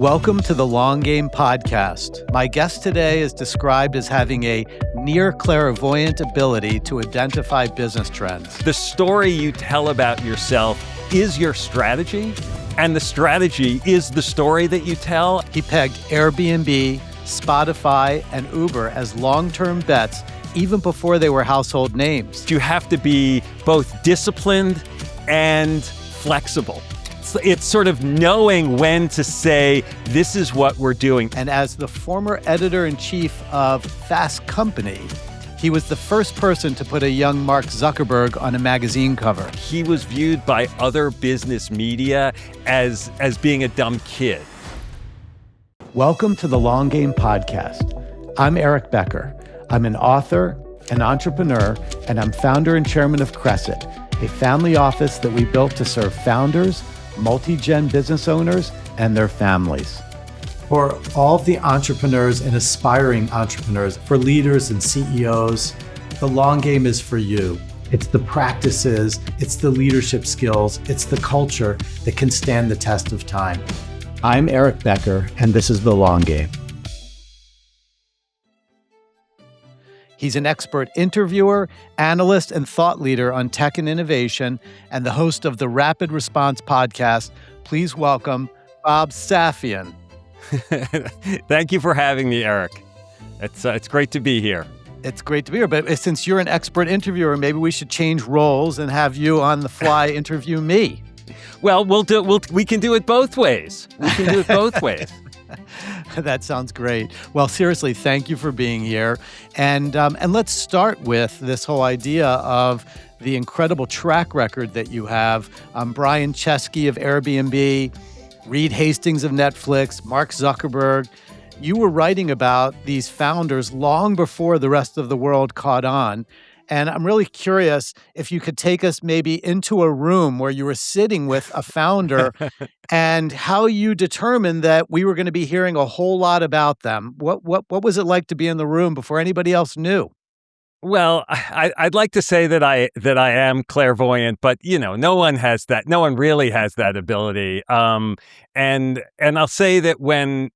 Welcome to the Long Game Podcast. My guest today is described as having a near clairvoyant ability to identify business trends. The story you tell about yourself is your strategy, and the strategy is the story that you tell. He pegged Airbnb, Spotify, and Uber as long-term bets even before they were household names. You have to be both disciplined and flexible. It's sort of knowing when to say, this is what we're doing. And as the former editor-in-chief of Fast Company, he was the first person to put a young Mark Zuckerberg on a magazine cover. He was viewed by other business media as being a dumb kid. Welcome to the Long Game Podcast. I'm Eric Becker. I'm an author, an entrepreneur, and I'm founder and chairman of Crescent, a family office that we built to serve founders, multi-gen business owners, and their families. For all of the entrepreneurs and aspiring entrepreneurs, for leaders and CEOs, the long game is for you. It's the practices, it's the leadership skills, it's the culture that can stand the test of time. I'm Eric Becker, and this is The Long Game. He's an expert interviewer, analyst, and thought leader on tech and innovation, and the host of the Rapid Response podcast. Please welcome Bob Safian. Thank you for having me, Eric. It's great to be here. It's great to be here, but since you're an expert interviewer, maybe we should change roles and have you on the fly interview me. Well, we can do it both ways. We can do it both ways. That sounds great. Well, seriously, thank you for being here. And let's start with this whole idea of the incredible track record that you have. Brian Chesky of Airbnb, Reed Hastings of Netflix, Mark Zuckerberg. You were writing about these founders long before the rest of the world caught on. And I'm really curious if you could take us maybe into a room where you were sitting with a founder and how you determined that we were going to be hearing a whole lot about them. What was it like to be in the room before anybody else knew? Well, I'd like to say that I am clairvoyant, but no one has that. No one really has that ability. And I'll say that when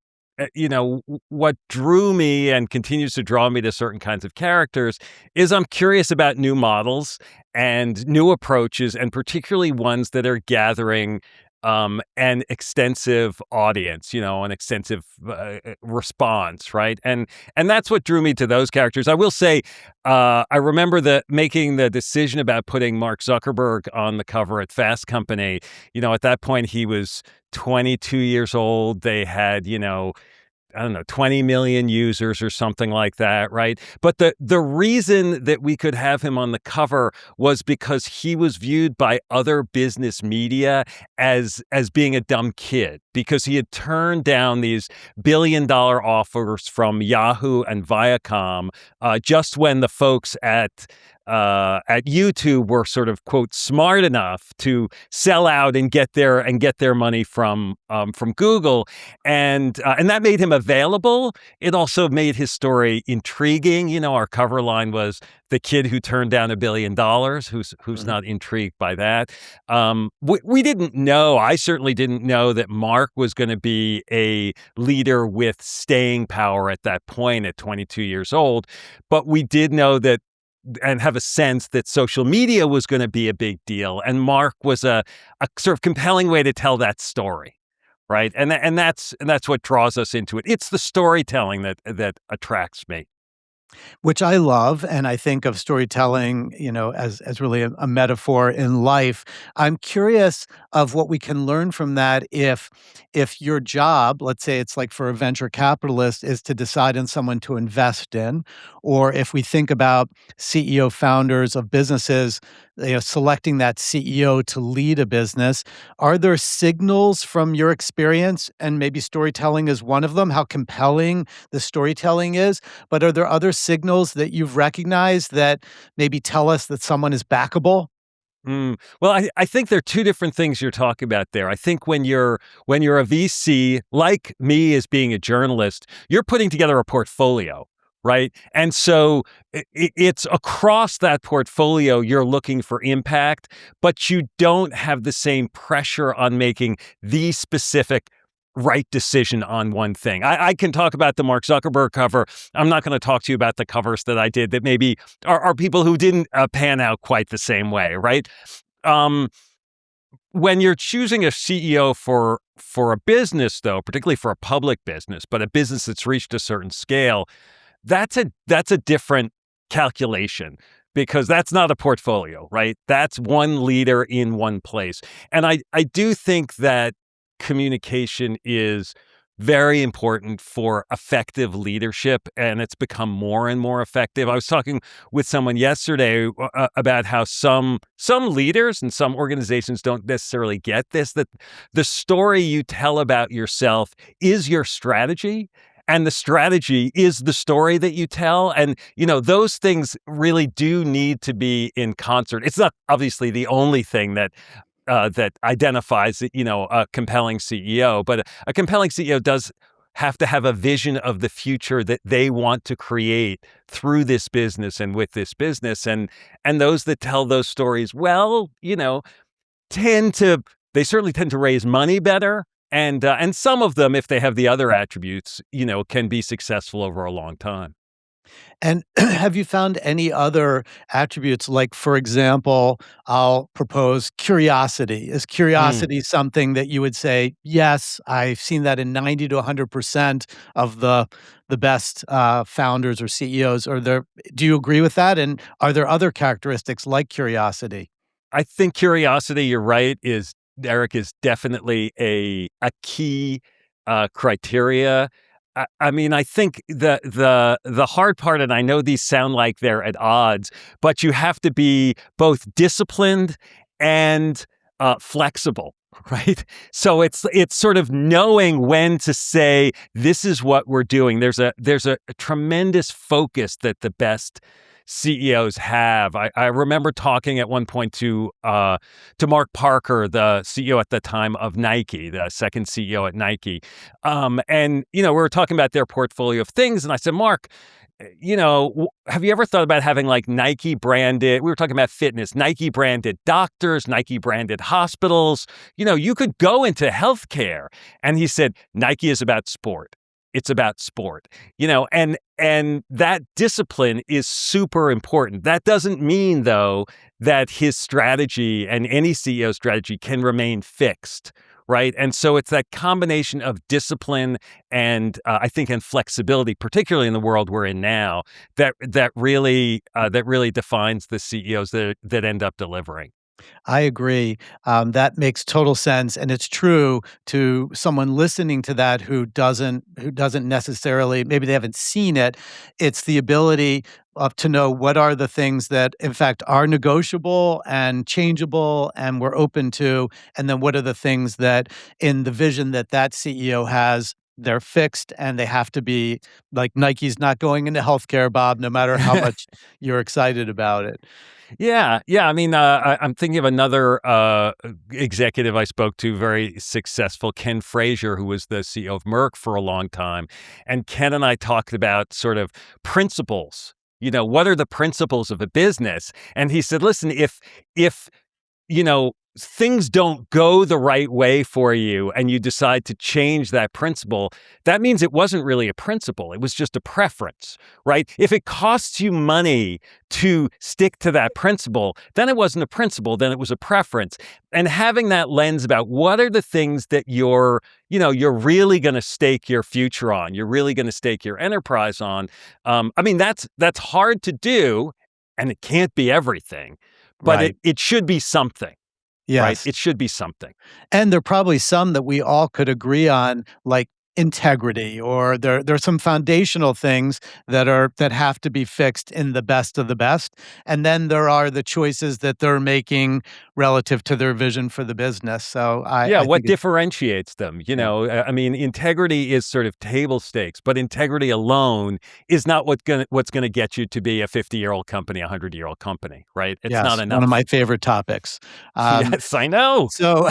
what drew me and continues to draw me to certain kinds of characters is I'm curious about new models and new approaches, and particularly ones that are gathering an extensive audience, an extensive response, right? And that's what drew me to those characters. I will say, I remember making the decision about putting Mark Zuckerberg on the cover at Fast Company. At that point, he was 22 years old. They had, 20 million users or something like that, right? But the reason that we could have him on the cover was because he was viewed by other business media as being a dumb kid, because he had turned down these billion-dollar offers from Yahoo and Viacom just when the folks at YouTube were sort of, quote, smart enough to sell out and get their money from Google, and that made him available. It also made his story intriguing. Our cover line was the kid who turned down $1 billion, who's not intrigued by that. We didn't know. I certainly didn't know that Mark was going to be a leader with staying power at that point at 22 years old, but we did know that and have a sense that social media was going to be a big deal. And Mark was a sort of compelling way to tell that story, right? And that's what draws us into it. It's the storytelling that attracts me. Which I love, and I think of storytelling, as really a metaphor in life. I'm curious of what we can learn from that if your job, let's say it's like for a venture capitalist, is to decide on someone to invest in, or if we think about CEO founders of businesses, selecting that CEO to lead a business, are there signals from your experience, and maybe storytelling is one of them, how compelling the storytelling is, but are there other signals that you've recognized that maybe tell us that someone is backable? Well, I think there are two different things you're talking about there. I think when you're a VC, like me as being a journalist, you're putting together a portfolio, right? And so it's across that portfolio, you're looking for impact, but you don't have the same pressure on making the specific right decision on one thing. I can talk about the Mark Zuckerberg cover. I'm not going to talk to you about the covers that I did that maybe are people who didn't pan out quite the same way, right? Um, when you're choosing a CEO for a business, though, particularly for a public business, but a business that's reached a certain scale, that's a different calculation because that's not a portfolio, right? That's one leader in one place. And I do think that communication is very important for effective leadership, and it's become more and more effective. I was talking with someone yesterday about how some leaders and some organizations don't necessarily get this, that the story you tell about yourself is your strategy, and the strategy is the story that you tell. And, those things really do need to be in concert. It's not obviously the only thing that identifies, a compelling CEO, but a compelling CEO does have to have a vision of the future that they want to create through this business and with this business. And those that tell those stories well, they certainly tend to raise money better. And some of them, if they have the other attributes, can be successful over a long time. And have you found any other attributes? Like, for example, I'll propose curiosity. Is Mm. curiosity something that you would say, yes, I've seen that in 90 to 100% of the best founders or CEOs? Do you agree with that? And are there other characteristics like curiosity? I think curiosity, you're right, Eric, is definitely a key criteria. I mean, I think the hard part, and I know these sound like they're at odds, but you have to be both disciplined and flexible, right? So it's sort of knowing when to say this is what we're doing. There's a tremendous focus that the best CEOs have. I remember talking at one point to Mark Parker, the CEO at the time of Nike, the second CEO at Nike, and we were talking about their portfolio of things, and I said, Mark, have you ever thought about having like Nike branded? We were talking about fitness, Nike branded doctors, Nike branded hospitals. You could go into healthcare, and he said, Nike is about sport. It's about sport, and that discipline is super important. That doesn't mean, though, that his strategy and any CEO strategy can remain fixed, right? And so it's that combination of discipline and I think and flexibility, particularly in the world we're in now, that really defines the CEOs that end up delivering. I agree. That makes total sense, and it's true to someone listening to that who doesn't necessarily, maybe they haven't seen it. It's the ability to know what are the things that, in fact, are negotiable and changeable, and we're open to, and then what are the things that, in the vision that that CEO has, they're fixed and they have to be like Nike's not going into healthcare, Bob, no matter how much you're excited about it. Yeah, yeah. I mean, I'm thinking of another executive I spoke to, very successful, Ken Frazier, who was the CEO of Merck for a long time. And Ken and I talked about sort of principles. What are the principles of a business? And he said, listen, if things don't go the right way for you and you decide to change that principle, that means it wasn't really a principle. It was just a preference, right? If it costs you money to stick to that principle, then it wasn't a principle, then it was a preference. And having that lens about what are the things that you're really going to stake your future on, you're really going to stake your enterprise on. I mean, that's hard to do, and it can't be everything, but Right. it should be something. Right? Yes. It should be something. And there are probably some that we all could agree on, like integrity, or there's some foundational things that have to be fixed in the best of the best. And then there are the choices that they're making relative to their vision for the business. So Yeah, I what think it's differentiates them? yeah. I mean, integrity is sort of table stakes, but integrity alone is not what's gonna get you to be a 50-year-old company, a 100-year-old company, right? It's not Yes, one of enough. my favorite topics. Um, Yes, I know. So,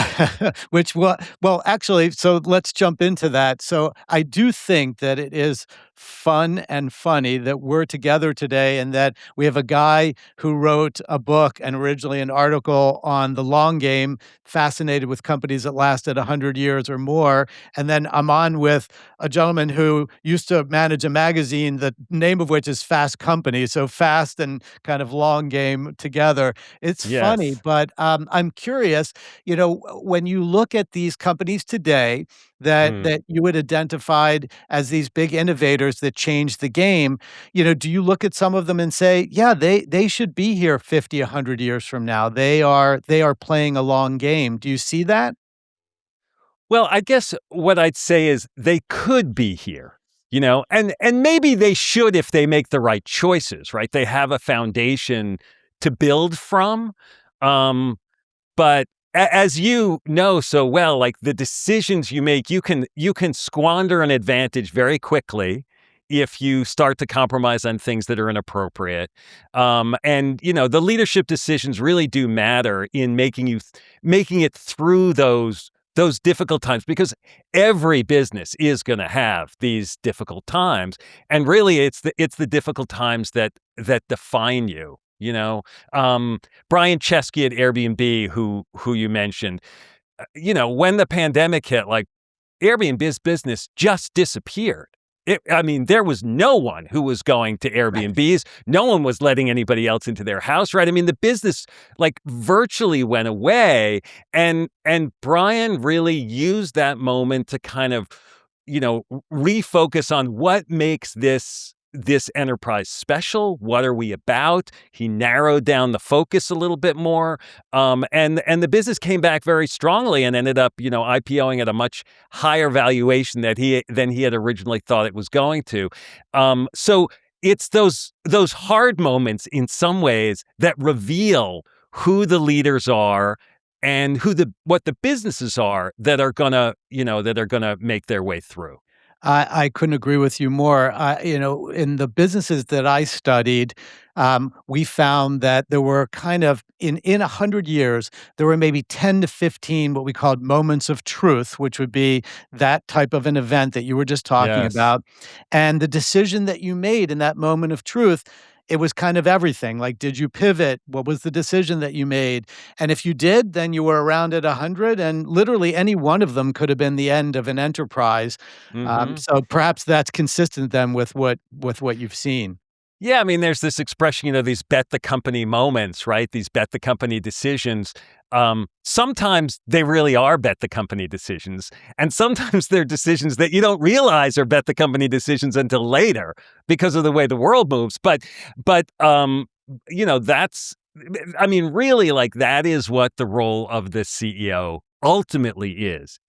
actually, so let's jump into that. So, I do think that it is fun and funny that we're together today, and that we have a guy who wrote a book and originally an article on the long game, fascinated with companies that lasted 100 years or more. And then I'm on with a gentleman who used to manage a magazine, the name of which is Fast Company. So fast and kind of long game together. It's funny, Yes. but I'm curious, when you look at these companies today Mm. that you had identified as these big innovators that changed the game, do you look at some of them and say, yeah, they should be here 50, 100 years from now. They are playing a long game. Do you see that? Well, I guess what I'd say is they could be here, and maybe they should if they make the right choices, right? They have a foundation to build from. Um, but as you know so well, like the decisions you make, you can squander an advantage very quickly if you start to compromise on things that are inappropriate. And the leadership decisions really do matter in making it through those difficult times, because every business is going to have these difficult times, and really it's the difficult times that define you. Brian Chesky at Airbnb, who you mentioned, when the pandemic hit, like Airbnb's business just disappeared. I mean, there was no one who was going to Airbnbs. No one was letting anybody else into their house, right? I mean, the business like virtually went away, and Brian really used that moment to kind of, refocus on what makes this enterprise special. What are we about? He narrowed down the focus a little bit more, and the business came back very strongly and ended up, IPOing at a much higher valuation than he had originally thought it was going to. So it's those hard moments in some ways that reveal who the leaders are and what the businesses are that are gonna make their way through. I couldn't agree with you more. In the businesses that I studied, we found that there were kind of in 100 years, there were maybe 10 to 15 what we called moments of truth, which would be that type of an event that you were just talking Yes. about, and the decision that you made in that moment of truth. It was kind of everything. Like, did you pivot? What was the decision that you made? And if you did, then you were around at 100, and literally any one of them could have been the end of an enterprise. Mhm. So perhaps that's consistent then with what you've seen. Yeah, I mean, there's this expression, these bet the company moments, right? These bet the company decisions. Sometimes they really are bet the company decisions, and sometimes they're decisions that you don't realize are bet the company decisions until later because of the way the world moves. But that's, I mean, really, like that is what the role of the CEO ultimately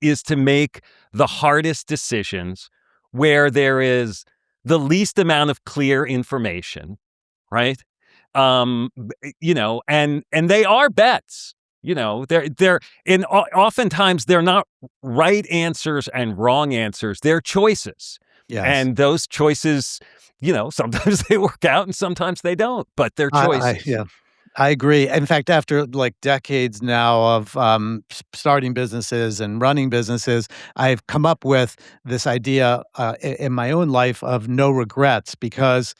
is to make the hardest decisions where there is the least amount of clear information, right? And they are bets. They're oftentimes they're not right answers and wrong answers. They're choices, Yes. and those choices, sometimes they work out and sometimes they don't. But they're choices. Yeah, I agree. In fact, after like decades now of starting businesses and running businesses, I've come up with this idea in my own life of no regrets, because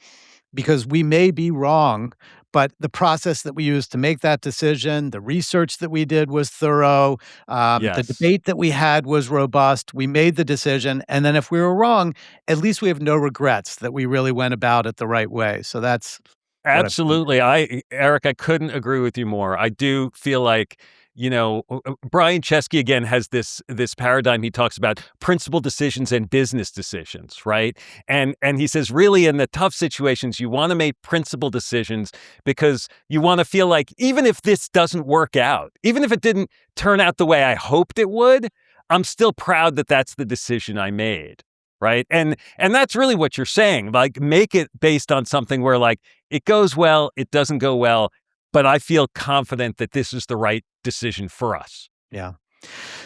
we may be wrong, but the process that we used to make that decision, the research that we did was thorough, the Yes. debate that we had was robust. We made the decision, and then if we were wrong, at least we have no regrets that we really went about it the right way. So that's what I've done. Absolutely. Eric, I couldn't agree with you more. I do feel like, Brian Chesky again has this paradigm. He talks about principal decisions and business decisions, right? And he says really in the tough situations, you want to make principal decisions because you want to feel like even if this doesn't work out, even if it didn't turn out the way I hoped it would, I'm still proud that that's the decision I made. Right. And that's really what you're saying. Like, make it based on something where like it goes well, it doesn't go well, but I feel confident that this is the right decision for us. Yeah.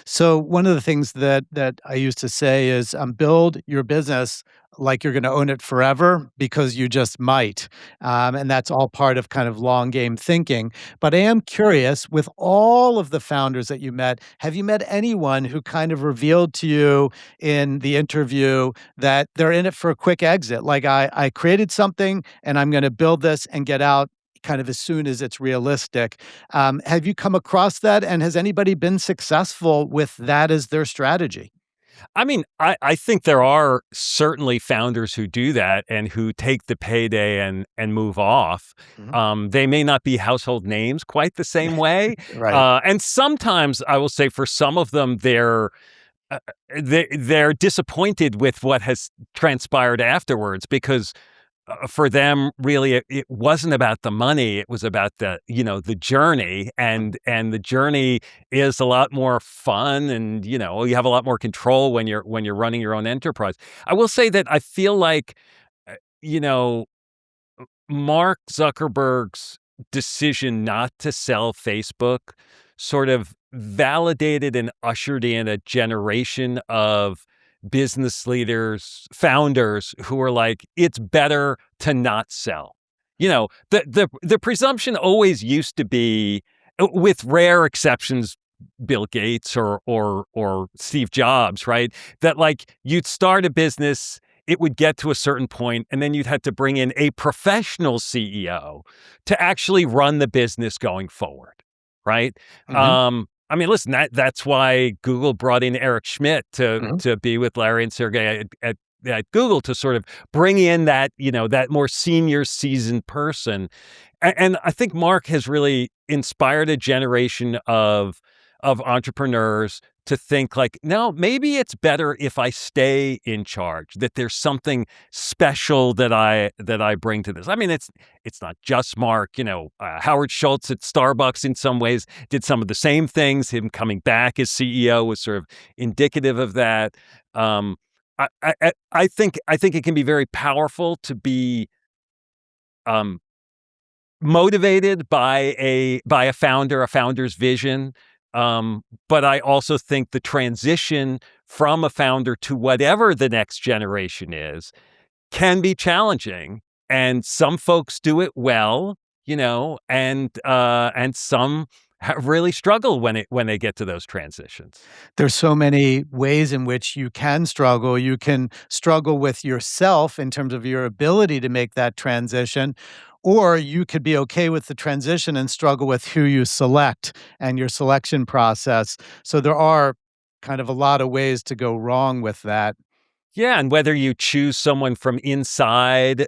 So one of the things that I used to say is, build your business like you're going to own it forever because you just might. And that's all part of kind of long game thinking. But I am curious, with all of the founders that you met, have you met anyone who kind of revealed to you in the interview that they're in it for a quick exit? Like, I created something and I'm going to build this and get out kind of as soon as it's realistic. Have you come across that? And has anybody been successful with that as their strategy? I mean, I think there are certainly founders who do that and who take the payday and move off. Mhm. They may not be household names quite the same way, Right. and sometimes I will say for some of them, uh, they're disappointed with what has transpired afterwards because for them, really, it wasn't about the money. It was about the journey, and the journey is a lot more fun, and you have a lot more control when you're running your own enterprise. I will say that I feel like, uh, you know, Mark Zuckerberg's decision not to sell Facebook sort of validated and ushered in a generation of business leaders, founders who are like, it's better to not sell. The presumption always used to be, with rare exceptions, Bill Gates or Steve Jobs, right? That like you'd start a business, it would get to a certain point, and then you'd have to bring in a professional CEO to actually run the business going forward, right? Mhm. I mean, listen, that's why Google brought in Eric Schmidt to Mhm. to be with Larry and Sergey at Google to sort of bring in that more senior seasoned person. And I think Mark has really inspired a generation of entrepreneurs to think like, no, maybe it's better if I stay in charge, that there's something special that I bring to this. I mean, it's not just Mark, Howard Schultz at Starbucks in some ways did some of the same things. Him coming back as CEO was sort of indicative of that. Um, I think it can be very powerful to be um, motivated by a founder, a founder's vision. But I also think the transition from a founder to whatever the next generation is can be challenging. And some folks do it well, and some really struggle when they get to those transitions. There's so many ways in which you can struggle. You can struggle with yourself in terms of your ability to make that transition, or you could be okay with the transition and struggle with who you select and your selection process. So there are kind of a lot of ways to go wrong with that. Yeah, and whether you choose someone from inside,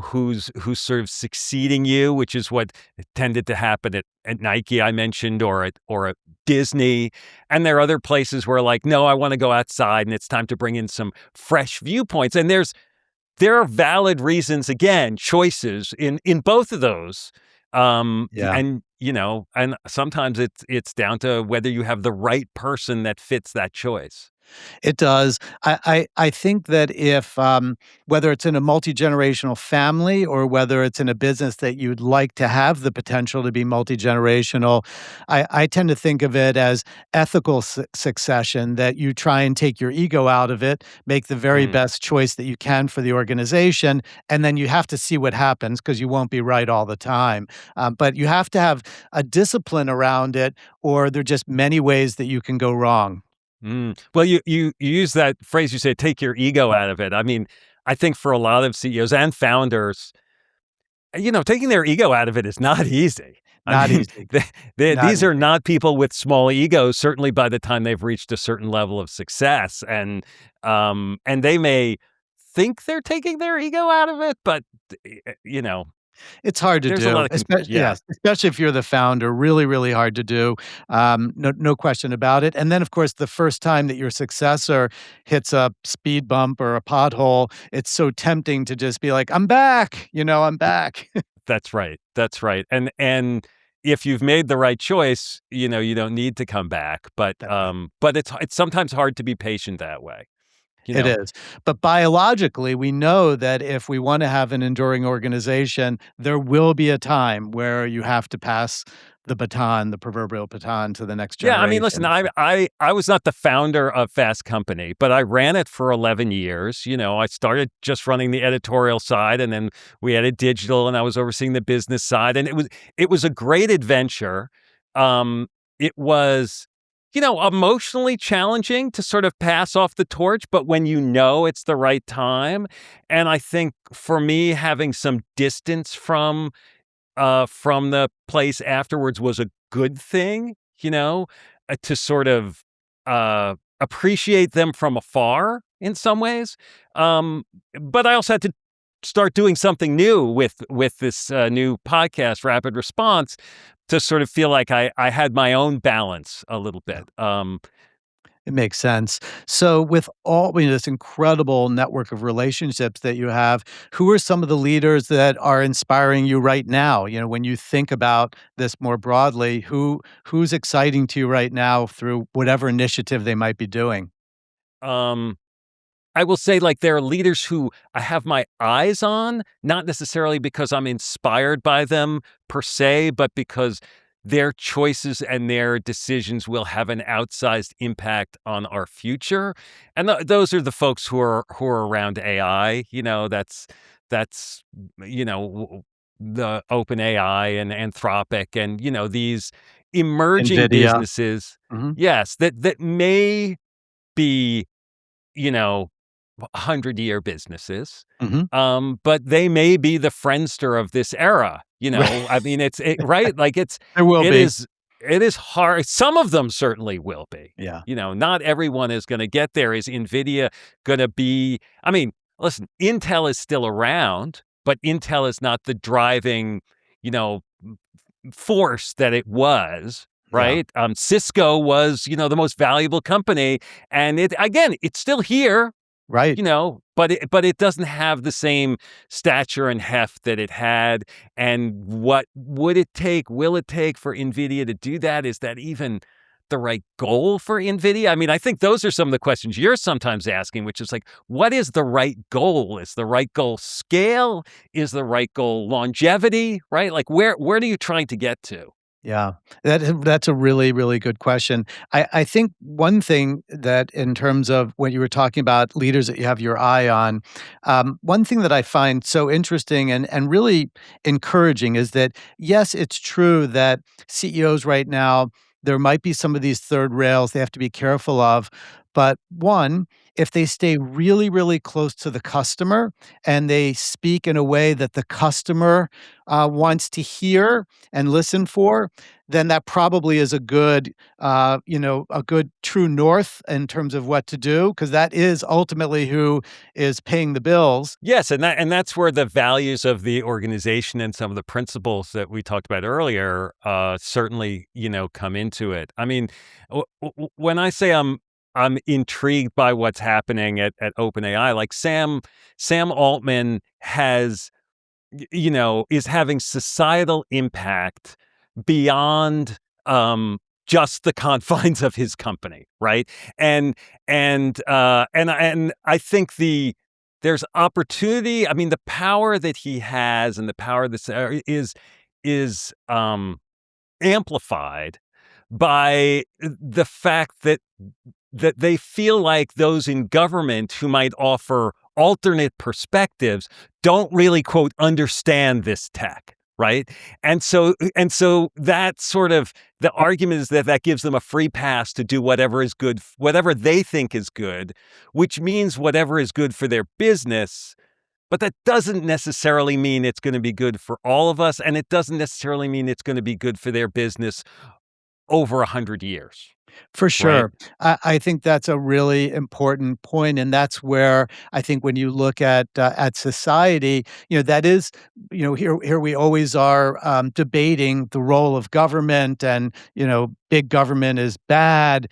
who's sort of succeeding you, which is what tended to happen at Nike, I mentioned, or at Disney. And there are other places where like, no, I want to go outside and it's time to bring in some fresh viewpoints. And there are valid reasons, again, choices in both of those. Yeah. And sometimes it's down to whether you have the right person that fits that choice. It does. I think that if, whether it's in a multi-generational family or whether it's in a business that you'd like to have the potential to be multi-generational, I tend to think of it as ethical succession, that you try and take your ego out of it, make the very Mm. best choice that you can for the organization, and then you have to see what happens because you won't be right all the time. But you have to have a discipline around it, or there are just many ways that you can go wrong. Well, you use that phrase, you say, "Take your ego out of it." I mean, I think for a lot of CEOs and founders, taking their ego out of it is not easy. I Not mean, easy. Not these are easy. not people with small egos, certainly by the time they've reached a certain level of success, and they may think they're taking their ego out of it, but, you know, It's hard to there's a lot do, of yeah. yes, especially if you're the founder, really, really hard to do, no question about it, and then, of course, the first time that your successor hits a speed bump or a pothole, it's so tempting to just be like, "I'm back," "I'm back." That's right. That's right. And if you've made the right choice, you don't need to come back. But That's right. um, but it's sometimes hard to be patient that way. You It know, is, but biologically, we know that if we wanna have an enduring organization, there will be a time where you have to pass the baton, the proverbial baton, to the next Yeah, I mean, listen, generation. I was not the founder of Fast Company, but I ran it for 11 years. I started just running the editorial side, and then we added digital, and I was overseeing the business side, and it was a great adventure. It was, emotionally challenging to sort of pass off the torch, but when it's the right time, and I think for me, having some distance from the place afterwards was a good thing, to sort of appreciate them from afar in some ways. But I also had to start doing something new with this new podcast, Rapid Response, to sort of feel like I had my own balance a little bit. It makes sense. So, with all this incredible network of relationships that you have, who are some of the leaders that are inspiring you right now? When you think about this more broadly, who's exciting to you right now through whatever initiative they might be doing? Um, I will say, like, there are leaders who I have my eyes on, not necessarily because I'm inspired by them per se, but because their choices and their decisions will have an outsized impact on our future. And those are the folks who are around AI. That's the OpenAI and Anthropic, and these emerging NVIDIA. businesses. Mhm, Yes, that may be, you know, 100-year businesses, mhm. but they may be the Friendster of this era. Right. I mean, right? Like, There will it be. is it is hard. Some of them certainly will be. Yeah. Not everyone is gonna get there. Is NVIDIA gonna be I mean, listen, Intel is still around, but Intel is not the driving, you know, force that it was, Yeah. right? Cisco was, the most valuable company, and it's still here, Right. but it doesn't have the same stature and heft that it had. And what would it take? Will it take for NVIDIA to do that? Is that even the right goal for NVIDIA? I mean, I think those are some of the questions you're sometimes asking, which is like, what is the right goal? Is the right goal scale? Is the right goal longevity? Right? Like, where are you trying to get to? Yeah, that's a really, really good question. I think one thing that in terms of when you were talking about leaders that you have your eye on, one thing that I find so interesting and really encouraging is that, yes, it's true that CEOs right now, there might be some of these third rails they have to be careful of. But one, if they stay really, really close to the customer and they speak in a way that the customer wants to hear and listen for, then that probably is a good true north in terms of what to do, because that is ultimately who is paying the bills. Yes, and that's where the values of the organization and some of the principles that we talked about earlier certainly come into it. I mean, when I say I'm intrigued by what's happening at OpenAI, like Sam Altman is having societal impact beyond just the confines of his company, right? And I think there's opportunity. I mean, the power that he has and the power that's is amplified by the fact that they feel like those in government who might offer alternate perspectives don't really, quote, understand this tech, right? And so that sort of the argument is that gives them a free pass to do whatever is good, whatever they think is good, which means whatever is good for their business. But that doesn't necessarily mean it's going to be good for all of us, and it doesn't necessarily mean it's going to be good for their business over 100 years, For right? sure. I think that's a really important point, and that's where I think when you look at society, that is, here we always are debating the role of government, and big government is bad,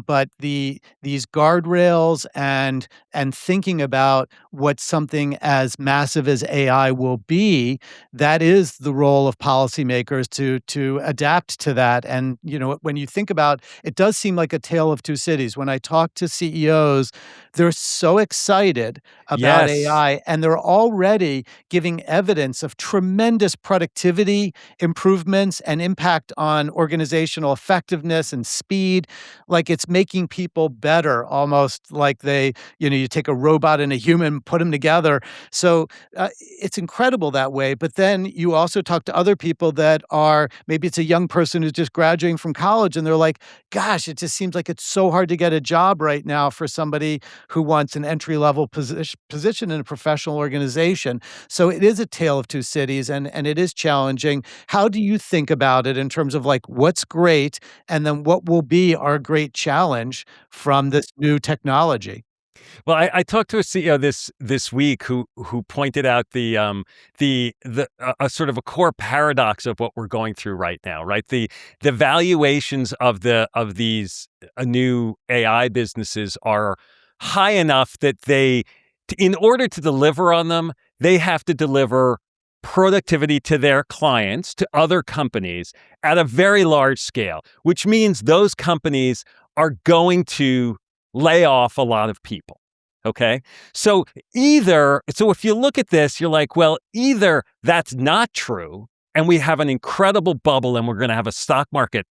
but these guardrails and thinking about what something as massive as AI will be, that is the role of policymakers to adapt to that. And when you think about it, does seem like a tale of two cities. When I talk to CEOs, they're so excited about Yes. AI, and they're already giving evidence of tremendous productivity improvements and impact on organizational effectiveness and speed. Like it's making people better, almost like you take a robot and a human, put them together. So it's incredible that way. But then you also talk to other people that are maybe it's a young person who's just graduating from college and they're like, gosh, it just seems like it's so hard to get a job right now for somebody who wants an entry level position in a professional organization. So it is a tale of two cities, and it is challenging. How do you think about it in terms of like what's great and then what will be our great challenge from this new technology? Well, I talked to a CEO this week who pointed out a sort of a core paradox of what we're going through right now, right? The valuations of these new AI businesses are high enough that in order to deliver on them, they have to deliver productivity to their clients, to other companies at a very large scale, which means those companies are going to lay off a lot of people. Okay. So if you look at this, you're like, well, either that's not true and we have an incredible bubble and we're going to have a stock market,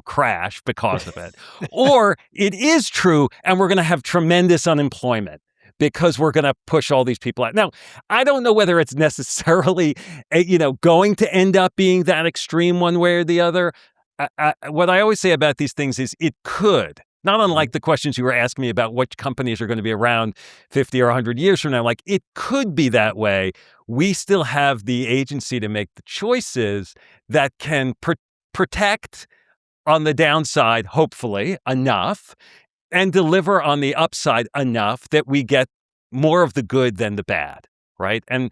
crash because of it, or it is true and we're going to have tremendous unemployment because we're going to push all these people out. Now, I don't know whether it's necessarily, going to end up being that extreme one way or the other. What I always say about these things is it could. Not unlike the questions you were asking me about which companies are going to be around 50 or 100 years from now. Like, it could be that way. We still have the agency to make the choices that can protect on the downside, hopefully, enough, and deliver on the upside enough that we get more of the good than the bad. Right. And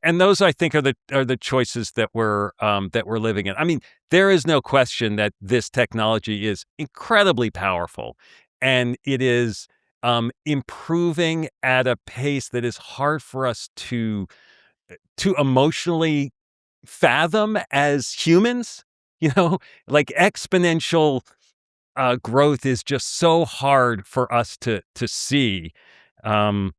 those, I think, are the choices that we're living in. I mean, there is no question that this technology is incredibly powerful, and it is improving at a pace that is hard for us to emotionally fathom as humans. Like exponential growth is just so hard for us to see. Um,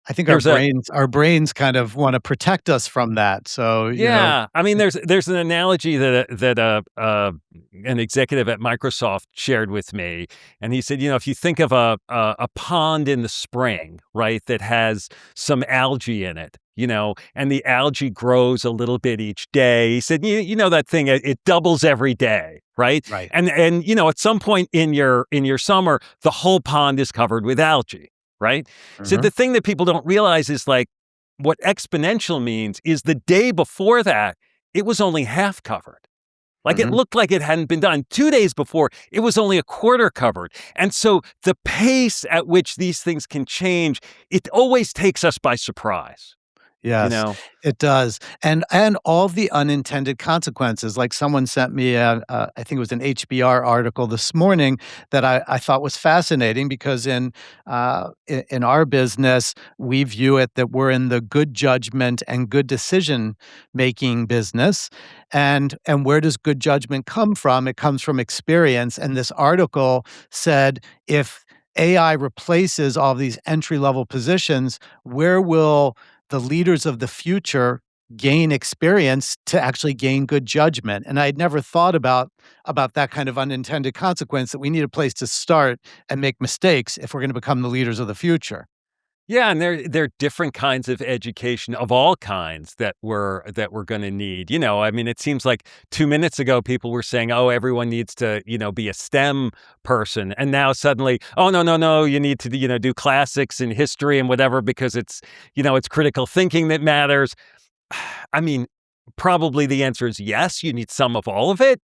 I think our there's a brains kind of wanna protect us from that, so, Yeah, I mean, there's an analogy that an executive at Microsoft shared with me, and he said, if you think of a pond in the spring, right, that has some algae in it, and the algae grows a little bit each day. He said, you know that thing, it doubles every day, right? Right. And at some point in your summer, the whole pond is covered with algae, right? So Mhm, the thing that people don't realize is like what exponential means is the day before that, it was only half covered. Like it mhm. looked like it hadn't been done. 2 days before, it was only a quarter covered. And so the pace at which these things can change, it always takes us by surprise, you Yes, know? it does, and all the unintended consequences, like someone sent me I think it was an HBR article this morning that I thought was fascinating because in our business, we view it that we're in the good judgment and good decision-making business, and where does good judgment come from? It comes from experience, and this article said, if AI replaces all these entry-level positions, where will the leaders of the future gain experience to actually gain good judgment? And I had never thought about that kind of unintended consequence, that we need a place to start and make mistakes if we're gonna become the leaders of the future. Yeah, and there are different kinds of education of all kinds that we're going to need. I mean, it seems like 2 minutes ago people were saying, "Oh, everyone needs to, be a STEM person," and now suddenly, "Oh, no, no, no, you need to, do classics and history and whatever because it's critical thinking that matters." I mean, probably the answer is yes, you need some of all of it,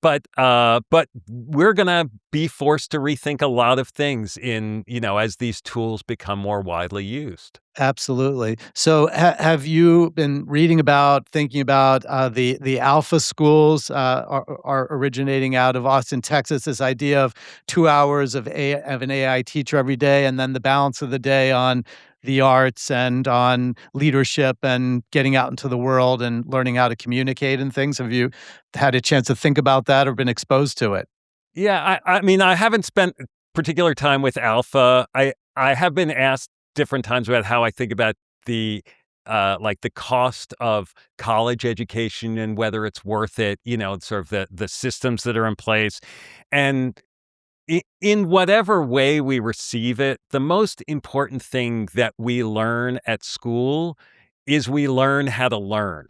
but we're gonna be forced to rethink a lot of things as these tools become more widely used. Absolutely. So, have you been reading about, thinking about the alpha schools are originating out of Austin, Texas? This idea of 2 hours of an AI teacher every day, and then the balance of the day on the arts and on leadership and getting out into the world and learning how to communicate and things. Have you had a chance to think about that or been exposed to it? Yeah, I mean, I haven't spent particular time with alpha. I have been asked different times about how I think about the, like, the cost of college education and whether it's worth it, sort of the systems that are in place. And in whatever way we receive it, the most important thing that we learn at school is we learn how to learn,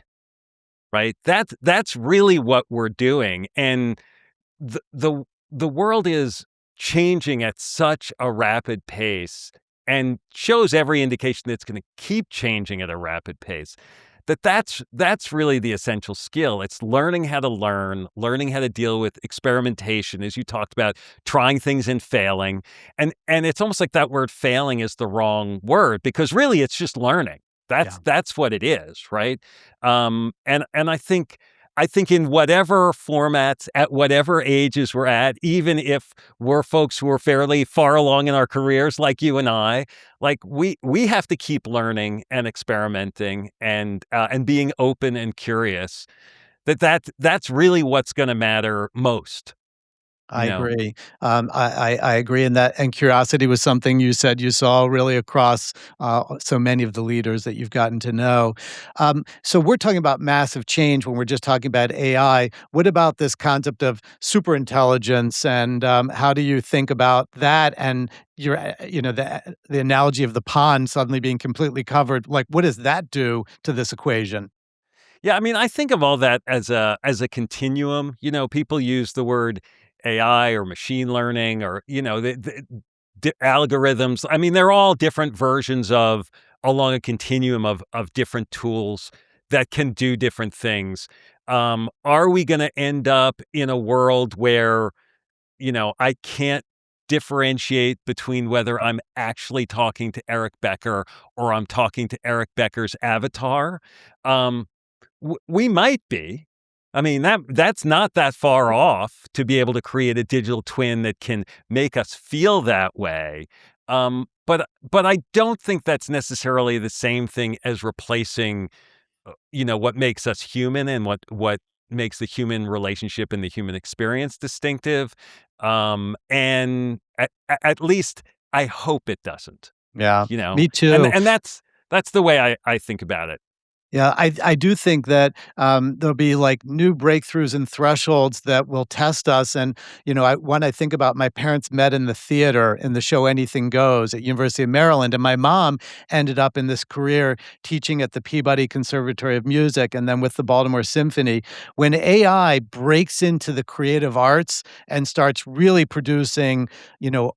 right? That's really what we're doing. And the world is changing at such a rapid pace and shows every indication that it's going to keep changing at a rapid pace. That's really the essential skill. It's learning how to learn, learning how to deal with experimentation, as you talked about, trying things and failing. And it's almost like that word failing is the wrong word, because really it's just learning. Yeah. That's what it is, right? And I think in whatever formats, at whatever ages we're at, even if we're folks who are fairly far along in our careers, like you and I, like we have to keep learning and experimenting and being open and curious. That's really what's going to matter most, I you know. agree. I agree in that, and curiosity was something you said you saw really across so many of the leaders that you've gotten to know. So we're talking about massive change when we're just talking about AI. What about this concept of super intelligence, and how do you think about that? And your, the analogy of the pond suddenly being completely covered. Like, what does that do to this equation? Yeah, I mean, I think of all that as a continuum. People use the word AI or machine learning or algorithms. I mean, they're all different versions of along a continuum of different tools that can do different things. Are we going to end up in a world where I can't differentiate between whether I'm actually talking to Eric Becker or I'm talking to Eric Becker's avatar? Um, we might be. I mean, that's not that far off to be able to create a digital twin that can make us feel that way. But I don't think that's necessarily the same thing as replacing, what makes us human and what makes the human relationship and the human experience distinctive. And at least I hope it doesn't. Yeah, You know, me and too. and that's the way I think about it. Yeah, I do think that, there'll be, like, new breakthroughs and thresholds that will test us, and, when I think about my parents met in the theater in the show Anything Goes at University of Maryland, and my mom ended up in this career teaching at the Peabody Conservatory of Music and then with the Baltimore Symphony. When AI breaks into the creative arts and starts really producing,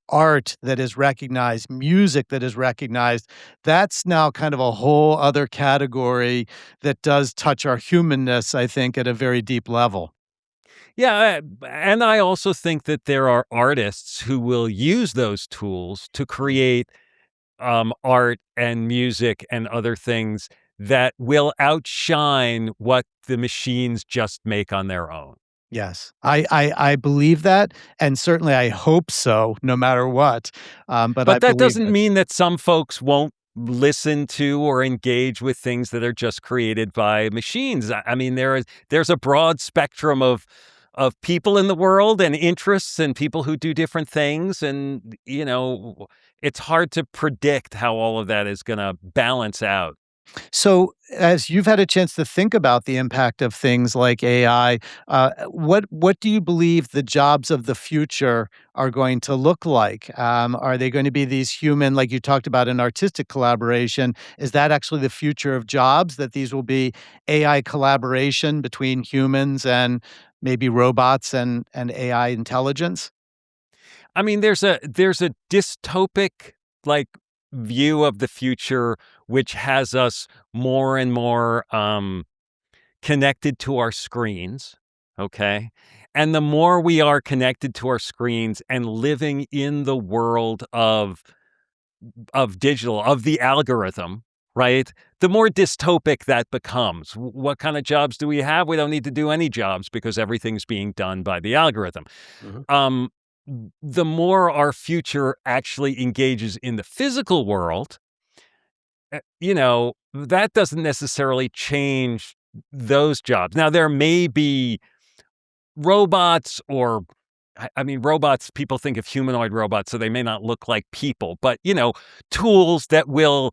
art that is recognized, music that is recognized, that's now kind of a whole other category that does touch our humanness, I think, at a very deep level. Yeah, and I also think that there are artists who will use those tools to create art and music and other things that will outshine what the machines just make on their own. Yes, I believe that, and certainly I hope so, no matter what, but I But that believe doesn't it. mean that some folks won't listen to or engage with things that are just created by machines. I mean, there's a broad spectrum of people in the world and interests and people who do different things, and it's hard to predict how all of that is going to balance out. So, as you've had a chance to think about the impact of things like AI, what do you believe the jobs of the future are going to look like? Are they going to be these human, like you talked about in artistic collaboration? Is that actually the future of jobs? That these will be AI collaboration between humans and maybe robots and AI intelligence? I mean, there's a dystopic, like, view of the future which has us more and more connected to our screens, okay? And the more we are connected to our screens and living in the world of digital, of the algorithm, right? The more dystopic that becomes. What kind of jobs do we have? We don't need to do any jobs because everything's being done by the algorithm. Mhm. Um, the more our future actually engages in the physical world, that doesn't necessarily change those jobs. Now, there may be robots or I mean, robots, people think of humanoid robots, so they may not look like people, but, tools that will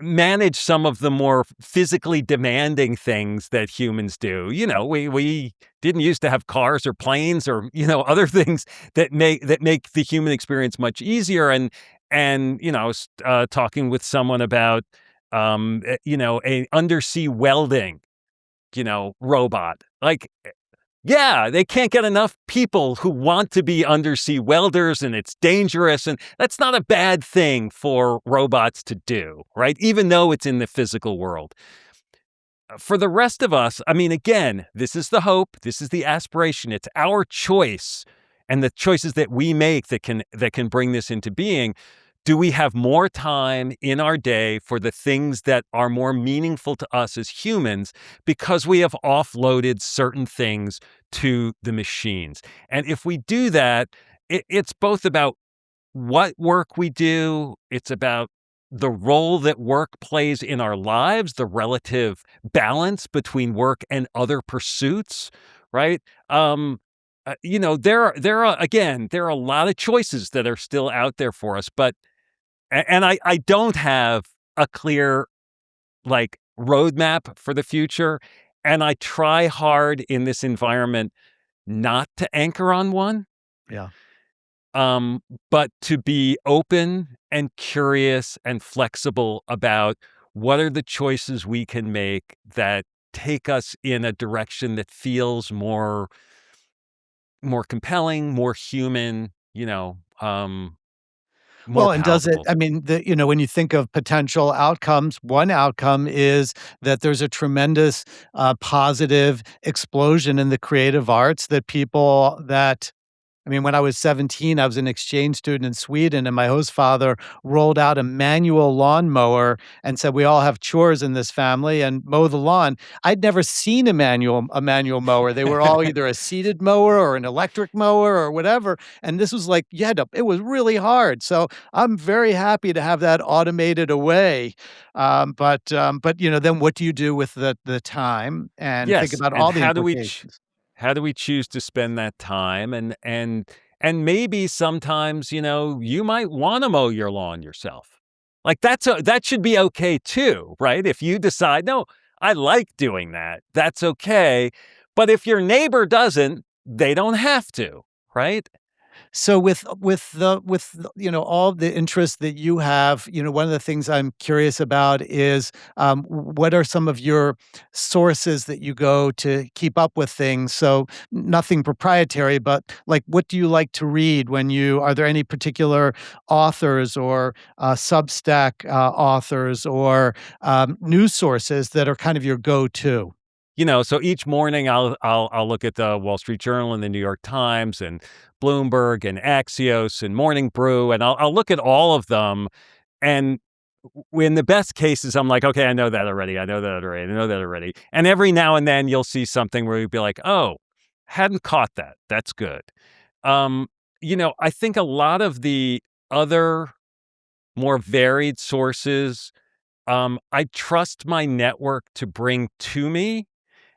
manage some of the more physically demanding things that humans do. We didn't used to have cars or planes or, other things that make the human experience much easier. And I was talking with someone about a undersea welding, robot. Like, yeah, they can't get enough people who want to be undersea welders, and it's dangerous, and that's not a bad thing for robots to do, right? Even though it's in the physical world. For the rest of us, I mean, again, this is the hope, this is the aspiration, it's our choice and the choices that we make that can bring this into being. Do we have more time in our day for the things that are more meaningful to us as humans because we have offloaded certain things to the machines? And if we do that, it's both about what work we do, it's about the role that work plays in our lives, the relative balance between work and other pursuits, right? There are a lot of choices that are still out there for us, but and I don't have a clear, like, roadmap for the future, and I try hard in this environment not to anchor on one, Yeah. um, but to be open and curious and flexible about what are the choices we can make that take us in a direction that feels more compelling, more human, more Well, and does it palatable. I mean, when you think of potential outcomes, one outcome is that there's a tremendous, positive explosion in the creative arts that people that I mean, when I was 17, I was an exchange student in Sweden, and my host father rolled out a manual lawnmower and said, "We all have chores in this family and mow the lawn." I'd never seen a manual mower. They were all either a seated mower or an electric mower or whatever, and this was like you had to it was really hard. So, I'm very happy to have that automated away. Then what do you do with the time? And think Yes, about and all the implications. how do we choose to spend that time? And maybe sometimes, you might wanna mow your lawn yourself. Like, that should be okay too, right? If you decide, "No, I like doing that," that's okay. But if your neighbor doesn't, they don't have to, right? So all the interest that you have, one of the things I'm curious about is what are some of your sources that you go to keep up with things? So nothing proprietary, but like what do you like to read when you are there any particular authors or Substack authors or news sources that are kind of your go-to? So each morning I'll look at the Wall Street Journal and the New York Times and Bloomberg and Axios and Morning Brew, and I'll look at all of them. And in the best cases, I'm like, okay, I know that already. I know that already. I know that already. And every now and then you'll see something where you'll be like, oh, hadn't caught that. That's good. Um, I think a lot of the other more varied sources, I trust my network to bring to me,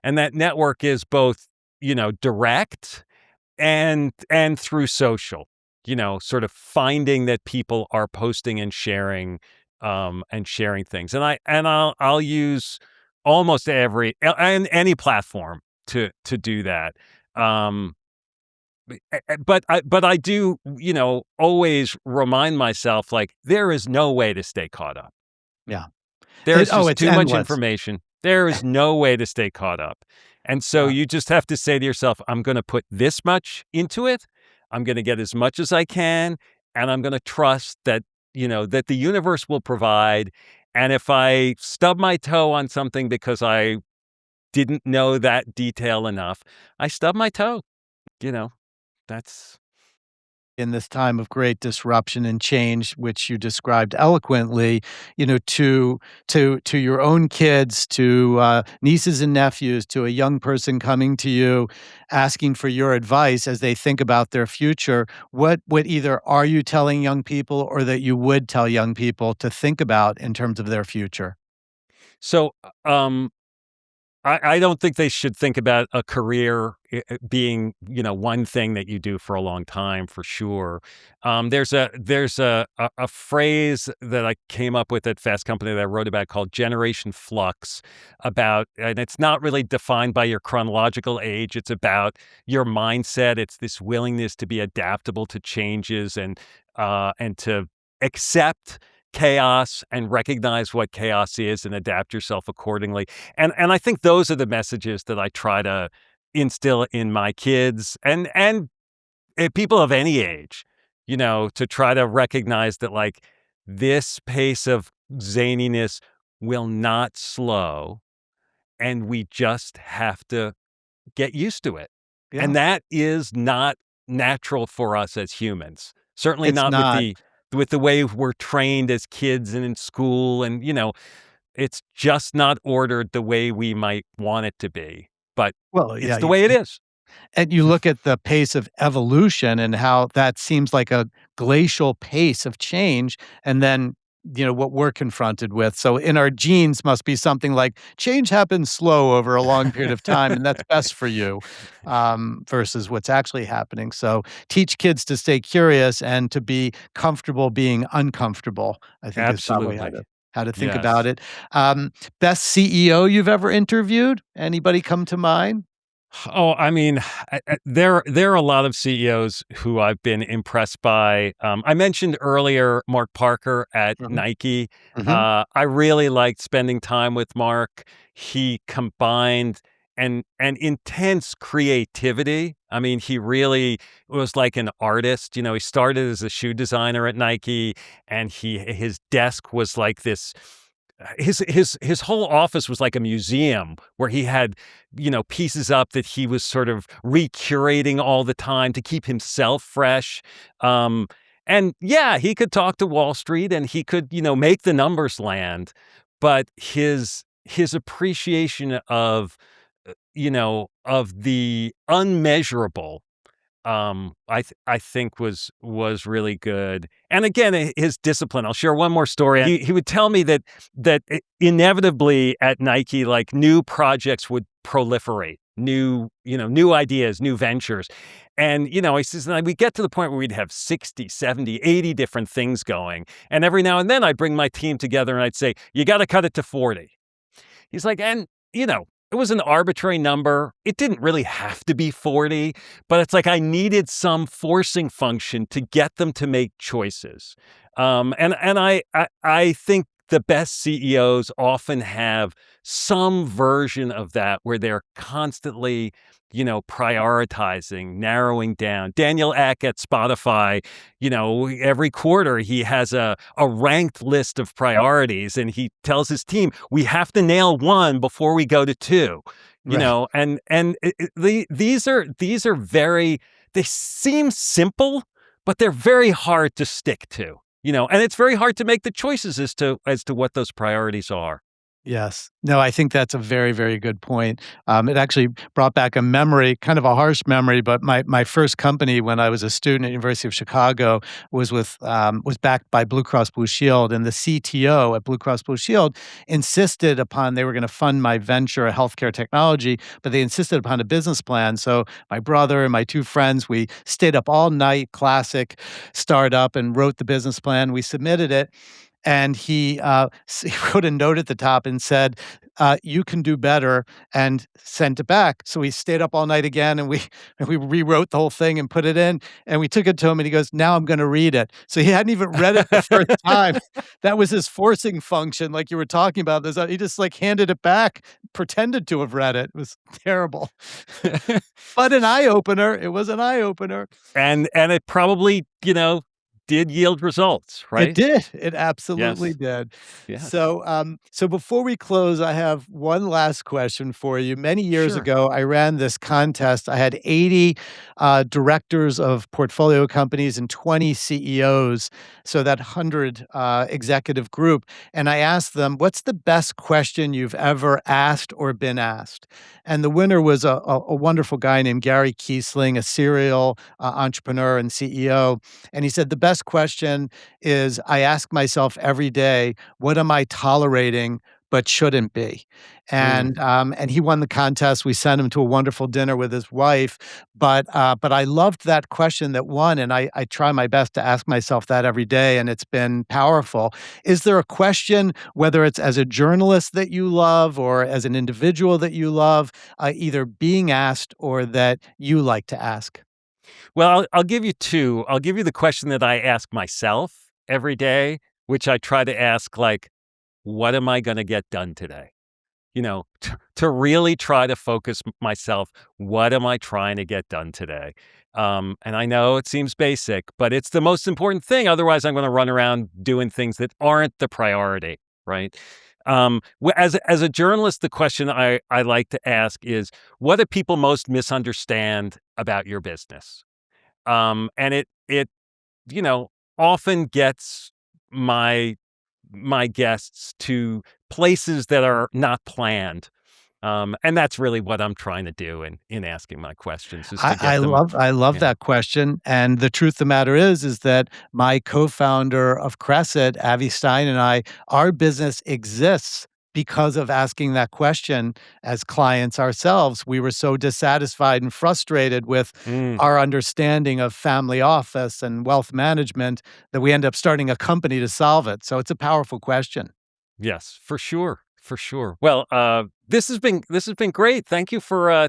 and that network is both, direct and through social, sort of finding that people are posting and sharing things. I'll use almost every and any platform to do that. Um, but I do, always remind myself, like, there is no way to stay caught up. Yeah. There is just It's too much endless. information. There is no way to stay caught up. And so Yeah. you just have to say to yourself, I'm going to put this much into it. I'm going to get as much as I can. And I'm going to trust that the universe will provide. And if I stub my toe on something because I didn't know that detail enough, I stub my toe. You know, that's In this time of great disruption and change, which you described eloquently, to your own kids, to nieces and nephews, to a young person coming to you, asking for your advice as they think about their future. What either are you telling young people, or that you would tell young people to think about in terms of their future? so. I don't think they should think about a career being, one thing that you do for a long time, for sure. There's a phrase that I came up with at Fast Company that I wrote about called Generation Flux, and it's not really defined by your chronological age. It's about your mindset. It's this willingness to be adaptable to changes and to accept chaos and recognize what chaos is and adapt yourself accordingly. And I think those are the messages that I try to instill in my kids and people of any age, to try to recognize that, like, this pace of zaniness will not slow, and we just have to get used to it. Yeah, And that is not natural for us as humans. Certainly it's not with not. the way we're trained as kids and in school, and it's just not ordered the way we might want it to be. But Well, it's yeah, the way it is. and you look at the pace of evolution and how that seems like a glacial pace of change, and then, what we're confronted with. So in our genes must be something like change happens slow over a long period of time, and that's best for you, versus what's actually happening. So teach kids to stay curious and to be comfortable being uncomfortable, I think is probably Absolutely. how to think about Yes. it. Best CEO you've ever interviewed? Anybody come to mind? Oh, I mean, there are a lot of CEOs who I've been impressed by. I mentioned earlier Mark Parker at Mhm, Nike. mhm. I really liked spending time with Mark. He combined an intense creativity. I mean, he really was like an artist. He started as a shoe designer at Nike, and his desk was like this. His whole office was like a museum where he had pieces up that he was sort of recurating all the time to keep himself fresh. And yeah, he could talk to Wall Street and he could, make the numbers land, but his appreciation of the unmeasurable, I think was really good. And again, his discipline. I'll share one more story. He would tell me that inevitably at Nike, like, new projects would proliferate, new ideas, new ventures. And, he says, and we get to the point where we'd have 60, 70, 80 different things going. And every now and then I'd bring my team together and I'd say, you got to cut it to 40. He's like, and, it was an arbitrary number. It didn't really have to be 40, but it's like I needed some forcing function to get them to make choices. And I think the best CEOs often have some version of that where they're constantly, prioritizing, narrowing down. Daniel Ek at Spotify, every quarter he has a ranked list of priorities and he tells his team, we have to nail one before we go to two. Right. These are very, they seem simple, but they're very hard to stick to. And it's very hard to make the choices as to what those priorities are. Yes. No, I think that's a very, very good point. It actually brought back a memory, kind of a harsh memory, but my first company when I was a student at University of Chicago was backed by Blue Cross Blue Shield, and the CTO at Blue Cross Blue Shield insisted upon they were going to fund my venture, a healthcare technology, but they insisted upon a business plan. So my brother and my two friends, we stayed up all night, classic startup, and wrote the business plan. We submitted it. And he wrote a note at the top and said, "You can do better," and sent it back. So we stayed up all night again, and we and we rewrote the whole thing and put it in, and we took it to him, and he goes, "Now I'm gonna read it." So he hadn't even read it the first time. That was his forcing function, like you were talking about. He just, like, handed it back, pretended to have read it. It was terrible. But an eye opener. It was an eye opener. And it probably, did yield results, It right? did. It absolutely Yes. did. Yes. So before we close, I have one last question for you. Many years Sure. ago, I ran this contest. I had 80 directors of portfolio companies and 20 CEOs, so that 100 executive group. And I asked them, "What's the best question you've ever asked or been asked?" And the winner was a wonderful guy named Gary Kiesling, a serial entrepreneur and CEO. And he said, "The best question is I ask myself every day, what am I tolerating but shouldn't be. And he won the contest. We sent him to a wonderful dinner with his wife. But I loved that question that won, and I try my best to ask myself that every day, and it's been powerful. Is there a question, whether it's as a journalist that you love or as an individual that you love, either being asked or that you like to ask? Well, I'll give you two. I'll give you the question that I ask myself every day, which I try to ask, like, what am I going to get done today? To really try to focus myself. What am I trying to get done today? And I know it seems basic, but it's the most important thing. Otherwise, I'm going to run around doing things that aren't the priority, right? As a journalist, the question I like to ask is, what do people most misunderstand about your business? And it you know often gets my guests to places that are not planned. And that's really what I'm trying to do in asking my questions, is to I get them. love I love Yeah. that question, and the truth of the matter is that my co-founder of Crescent, Avi Stein, and I, our business exists because of asking that question as clients ourselves. We were so dissatisfied and frustrated with Mm, our understanding of family office and wealth management that we end up starting a company to solve it. So it's a powerful question. yes, for sure, for sure. Well, this has been great. Thank you for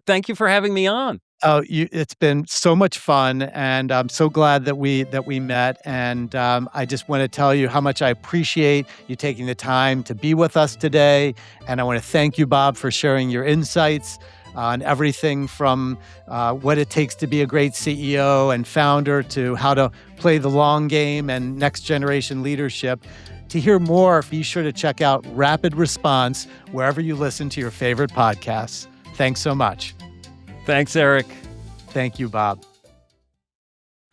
having me on. Oh, it's been so much fun, and I'm so glad that we met. And I just want to tell you how much I appreciate you taking the time to be with us today. And I want to thank you, Bob, for sharing your insights on everything from what it takes to be a great CEO and founder to how to play the long game and next generation leadership. To hear more, be sure to check out Rapid Response wherever you listen to your favorite podcasts. Thanks so much. Thanks, Eric. Thank you, Bob.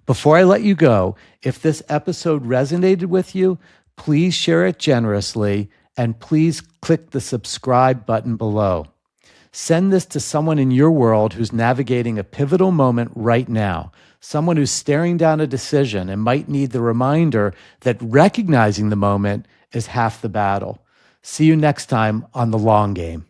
Before I let you go, if this episode resonated with you, please share it generously and please click the subscribe button below. Send this to someone in your world who's navigating a pivotal moment right now, someone who's staring down a decision and might need the reminder that recognizing the moment is half the battle. See you next time on The Long Game.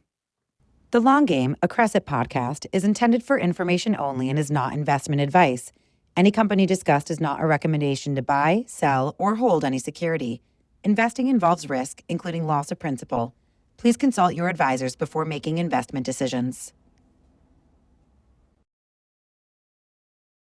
The Long Game, a Crescent podcast, is intended for information only and is not investment advice. Any company discussed is not a recommendation to buy, sell, or hold any security. Investing involves risk, including loss of principal. Please consult your advisors before making investment decisions.